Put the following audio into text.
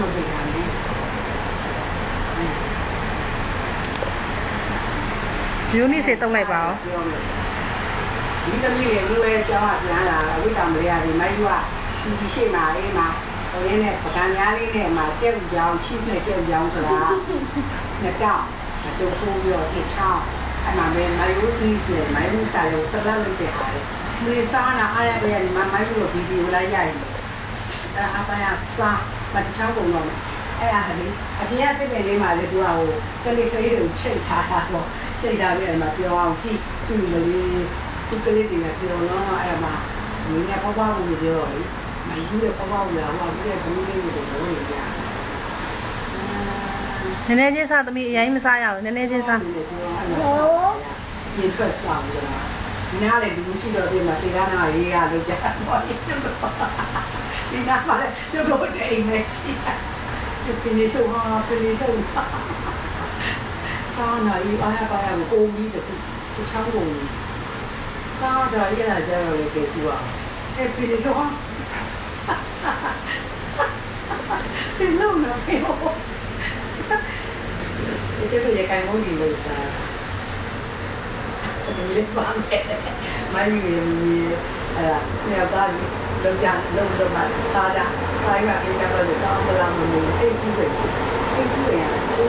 မပြေတာလေမျိုးနည်းစေတုံးလိုက်ပါဦးဒီသမီးရဲ့လူရဲ့ကျောင်းကပြန်လာအဝိတ္တမရဒီမိုင်းကဒီရှိမှာအေးမှာဟိုရင်းနဲ့ပကံများလေးနဲ့မှာကျဲဥကြောင်းချိနဲ့ကျဲဥကြောင်းဆိုတာနှစ်တောက်တူဖိုးပြီးတော့တစ်ချောင်းအဲ့မှာပဲမိုင်းဦးစီးစီမိုင်းဦးစာရုပ်စပတ်လုပ်တဲ့အားလေဒီစားနာအားရတဲ့မိုင်းဦးဗီဒီယိုလိုက်ရိုက်အဲ့အပန်းစားမတချောင်းပုံတော့အဲ့ဟာလေအပြင်ကပြည့်ပြည့်လေးမှာလေသူကဟိုကလေးကလေးတွေကိုချိန်ထားတာပေါ့ချိန်ထားပြီးအဲ့မှာပြောအောင်ကြည့်သူ့လေးသူကလေးတွေကပြောတော့အဲ့မှာငင်းရပေါပေါကိုပြောတော့လေမကြီးရပေါပေါလာဟိုကပြည့်သမီးလေးတွေကိုပြောနေကြနည်းနည်းချင်းစားသမီးအရင်မစားရဘူးနည်းနည်းချင်းစားရေထွက်ဆောင်ကြတာဒီနားလေဒီမရှိတော့ဒီမှာတေကားနာရေးရလို့ကြာတော့ဒီကျတော့ဒီနားမှာလေတို့တို့အိမ်မရှိဒီပြင်းထုတ်ဟာပြင်းထုတ်စားနာရေးအားရပါရကိုပုံပြီးတခုချောင်းပုံစားကြရတာကြတော့လေကြည့်ပါအဲ့ပြင်းထုတ်ဟာပြင်းလို့နော်ဒီကျတော့ရခိုင်မုန်းကြီးလို့စားဒီလေးစားမယ်မိုင်းရီအဲ့ဒါသားလောက်ကြလောက်တော့မှစားကြခိုင်းရအေးကြတော့တောင်းပလာမလို့အိတ်စီးစိတ်အိတ်စီးရ